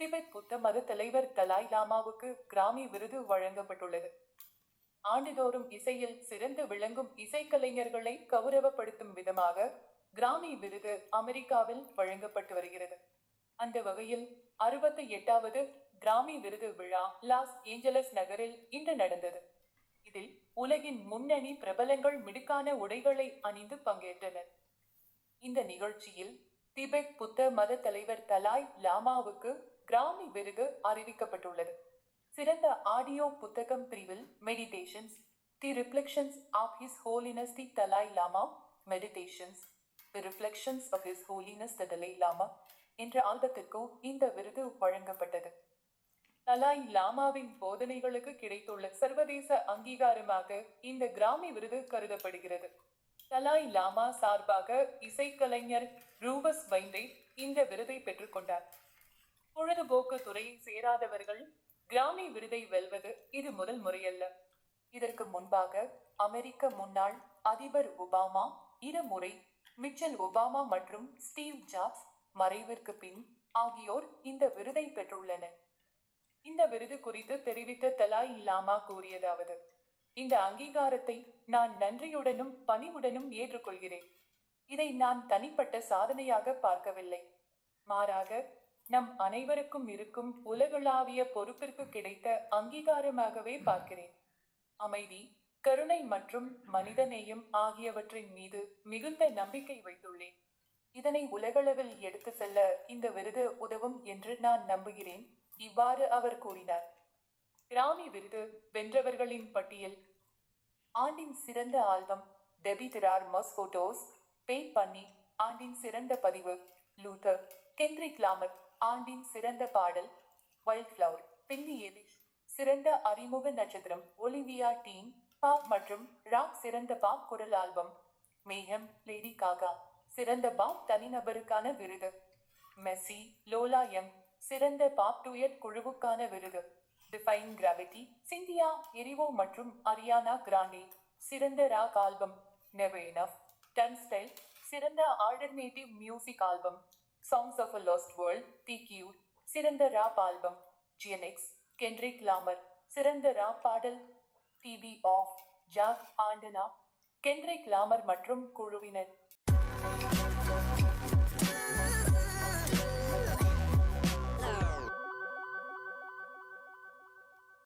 Tibet புத்த மத தலைவர் தலாய் லாமாவுக்கு கிராமி விருது வழங்கப்பட்டுள்ளது. ஆண்டுதோறும் இசையில் சிறந்து விளங்கும் இசைக்கலைஞர்களை கௌரவப்படுத்தும் விதமாக கிராமி விருது அமெரிக்காவில் வழங்கப்பட்டு வருகிறது. அந்த வகையில் 68வது கிராமி விருது விழா லாஸ் ஏஞ்சலஸ் நகரில் இன்று நடந்தது. இதில் உலகின் முன்னணி பிரபலங்கள் மிடுக்கான உடைகளை அணிந்து பங்கேற்றனர். இந்த நிகழ்ச்சியில் திபெத் புத்த மத தலைவர் தலாய் லாமாவுக்கு கிராமி விருது அறிவிக்கப்பட்டுள்ளது. சிறந்த ஆடியோ புத்தகம் பிரிவில் meditations the reflections of his holiness the Dalai Lama meditations the reflections of his holiness the Dalai Lama என்ற ஆல்பத்திற்கு இந்த விருது வழங்கப்பட்டது. தலாய் லாமாவின் போதனைகளுக்கு கிடைத்துள்ள சர்வதேச அங்கீகாரமாக இந்த கிராமி விருது கருதப்படுகிறது. தலாய் லாமா சார்பாக இசைக்கலைஞர் ரூபஸ் வைன்ரைட் இந்த விருதை பெற்றுக்கொண்டார். பொழுதுபோக்கு துறையை சேராதவர்கள் கிராமி விருதை வெல்வது இது முதல் முறையல்ல. இதற்கு முன்பாக அமெரிக்க முன்னாள் அதிபர் ஒபாமா, இருமுறை மிச்சல் ஒபாமா மற்றும் ஸ்டீவ் ஜாப்ஸ் மறைவிற்கு பின் ஆகியோர் இந்த விருதை பெற்றுள்ளனர். இந்த விருது குறித்து தெரிவித்த தலாய் லாமா கூறியதாவது: இந்த அங்கீகாரத்தை நான் நன்றியுடனும் பணிவுடனும் ஏற்றுக்கொள்கிறேன். இதை நான் தனிப்பட்ட சாதனையாக பார்க்கவில்லை, மாறாக நம் அனைவருக்கும் இருக்கும் உலகளாவிய பொறுப்பிற்கு கிடைத்த அங்கீகாரமாகவே பார்க்கிறேன். அமைதி, கருணை மற்றும் மனிதநேயம் ஆகியவற்றின் மீது மிகுந்த நம்பிக்கை வைத்துள்ளேன். இதனை உலகளவில் எடுத்து செல்ல இந்த விருது உதவும் என்று நான் நம்புகிறேன். இவ்வாறு அவர் கூறினார். கிராமி விருது வென்றவர்களின் பட்டியல்: ஆண்டின் சிறந்த ஆல்பம் டெபி திரார் மஸ் போட்டோஸ் பெயிட் பண்ணி, ஆண்டின் சிறந்த பதிவு லூதர். கென்ட்ரிக் லாமர், ஆண்டின் சிறந்த பாடல் வைல்ட் ஃப்ளவர். பில்லி எலிஷ், சிறந்த அறிமுக நட்சத்திரம். ஒலிவியா டீன், பாப் மற்றும் ராக் சிறந்த பாப் குரல் ஆல்பம். மேகம், லேடி காகா, சிறந்த பாப் தனிநபருக்கான விருது. மெஸ்ஸி, லோலா யங், சிறந்த பாப் டூயட் குழுவுக்கான விருது. டிஃபைன் கிராவிட்டி, சிந்தியா எரிவோ மற்றும் அரியானா கிராண்டே, சிறந்த rock album. Never enough, Turnstile, சிறந்த alternative music album. Songs of a lost world, The Cure, சிறந்த rap album. GNX, Kendrick Lamar, சிறந்த rap பாடல். TV off, Jack Antonoff, Kendrick Lamar மற்றும் குழுவினர்.